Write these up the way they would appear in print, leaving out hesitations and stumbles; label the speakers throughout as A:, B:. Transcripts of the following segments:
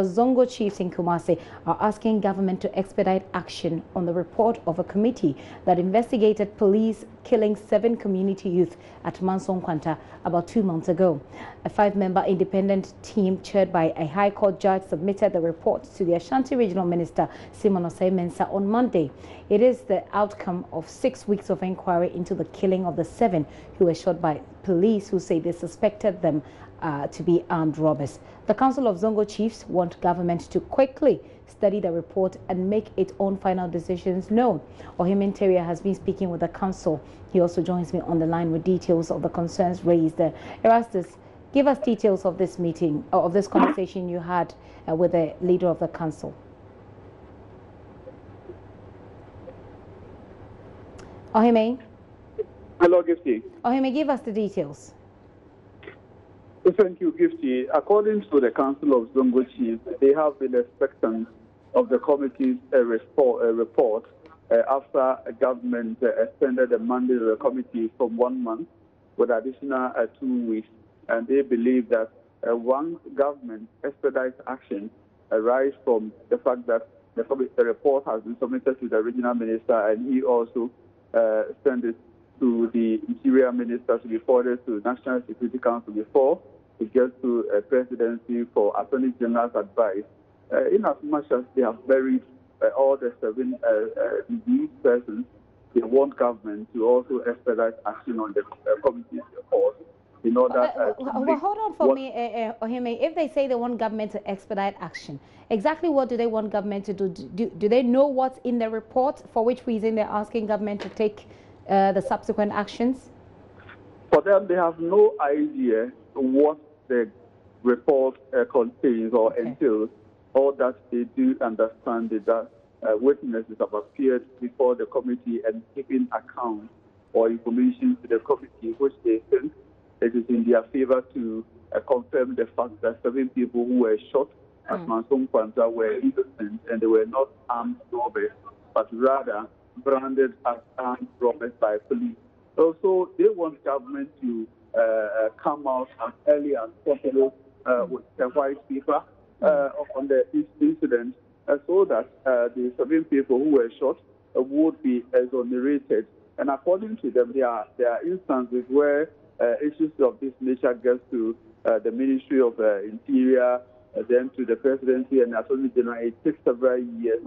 A: Zongo Chiefs in Kumasi are asking government to expedite action on the report of a committee that investigated police killing 7 community youth at Manso, Nkwanta about 2 months ago. A 5-member independent team chaired by a High Court judge submitted the report to the Ashanti Regional Minister Simon Mensa on Monday. It is the outcome of 6 weeks of inquiry into the killing of the 7 who were shot by police who say they suspected them to be armed robbers. The Council of Zongo Chiefs want government to quickly study the report and make its own final decisions known. Ohim Interior has been speaking with the council. He also joins me on the line with details of the concerns raised. Erastus, give us details of this meeting, or of this conversation you had with the leader of the council. Ohime?
B: Hello, Gifty.
A: Ohime, give us the details.
B: Thank you, Gifty. According to the Council of Zongo Chiefs, they have been expectant of the committee's report after a government extended the mandate of the committee from 1 month with additional 2 weeks. And they believe that once government expedites action arise from the fact that the report has been submitted to the regional minister and he also sent it to the Interior Minister to be forwarded to the National Security Council before it gets to a presidency for Attorney General's advice. In as much as they have buried all the 7 diseased persons, they want government to also expedite action on the committee's report in order
A: well, hold on for me, Ohime. If they say they want government to expedite action, exactly what do they want government to do? Do they know what's in the report, for which reason they're asking government to take the subsequent actions?
B: For them, they have no idea what the report contains or entails. All that they do understand is that witnesses have appeared before the committee and given account or information to the committee, which they think it is in their favor to confirm the fact that 7 people who were shot at Manso Nkwanta were innocent and they were not armed robbers, but rather branded as armed robbers by police. Also, they want government to come out as early as possible with the white paper on the incident so that the 7 people who were shot would be exonerated. And according to them, there are instances where issues of this nature gets to the Ministry of Interior, then to the presidency and Attorney General. It takes several years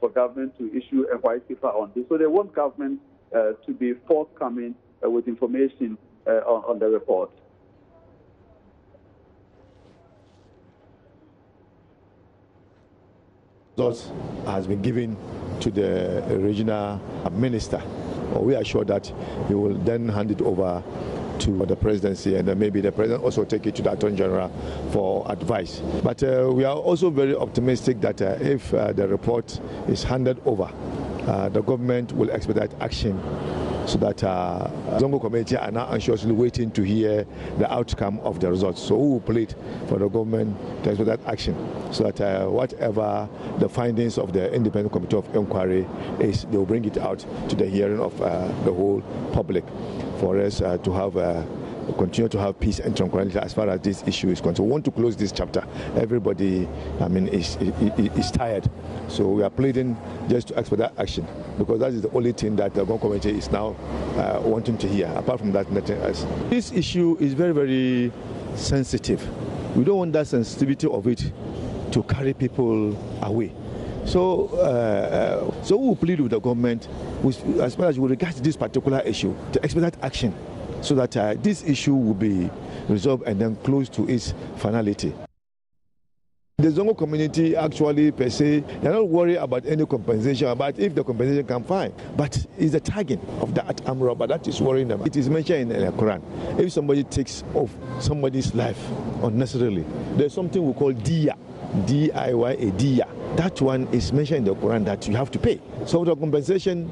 B: for government to issue a white paper on this. So they want government to be forthcoming with information on the report.
C: Results has been given to the regional minister. We are sure that he will then hand it over to the presidency, and then maybe the president also take it to the Attorney General for advice. But we are also very optimistic that if the report is handed over, the government will expedite action so that Zongo community are now anxiously waiting to hear the outcome of the results. So we will plead for the government to expedite action so that whatever the findings of the Independent Committee of Inquiry is, they will bring it out to the hearing of the whole public for us to have continue to have peace and tranquility as far as this issue is concerned. We want to close this chapter. Everybody, is tired. So we are pleading just to expedite action because that is the only thing that the government committee is now wanting to hear. Apart from that, nothing else. This issue is very, very sensitive. We don't want that sensitivity of it to carry people away. So we will plead with the government as far as we regard this particular issue to expedite action, so that this issue will be resolved and then close to its finality. The Zongo community actually per se, they're not worried about any compensation, but if the compensation can fine. But it's the tagging of that armed robber that is worrying them. It is mentioned in the Quran. If somebody takes off somebody's life unnecessarily, there's something we call diya, D-I-Y-A, diya. That one is mentioned in the Quran that you have to pay. So the compensation,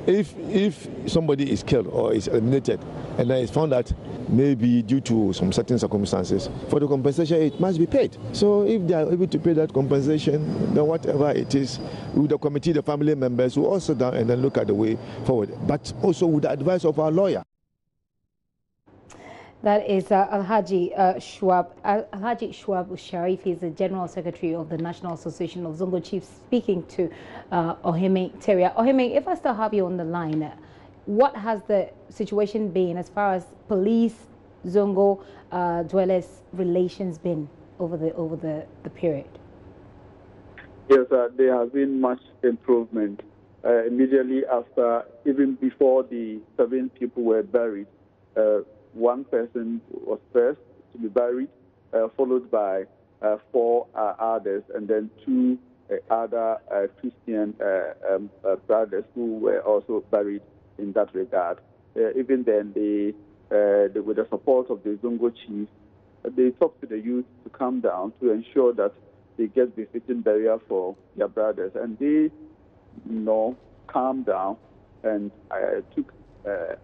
C: if somebody is killed or is eliminated and then it's found that maybe due to some certain circumstances, for the compensation it must be paid. So if they are able to pay that compensation, then whatever it is, with the committee, the family members will also sit down and then look at the way forward, but also with the advice of our lawyer.
A: That is Alhaji Shuab Sharif. He's the General Secretary of the National Association of Zongo Chiefs, speaking to Ohime Teria. Ohime, if I still have you on the line, what has the situation been as far as police, Zongo dwellers relations been over the period?
B: Yes, there has been much improvement. Immediately after, even before the 7 people were buried, one person was first to be buried, followed by 4 others, and then 2 other Christian brothers who were also buried in that regard. Even then, with the support of the Zongo Chiefs, they talked to the youth to come down to ensure that they get the fitting burial for their brothers, and they, calmed down and took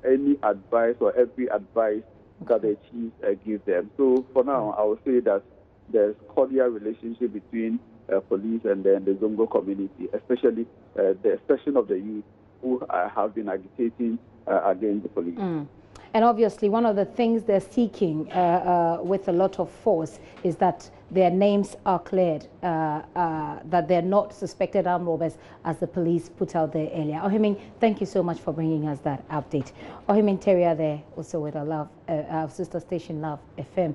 B: any advice or every advice that the chiefs give them. So for now, I would say that there's cordial relationship between police and then the Zongo community, especially the section of the youth who have been agitating against the police.
A: And obviously, one of the things they're seeking with a lot of force is that their names are cleared, that they're not suspected armed robbers, as the police put out there earlier. Ohime, thank you so much for bringing us that update. Ohime Teria there, also with our sister station, Love FM.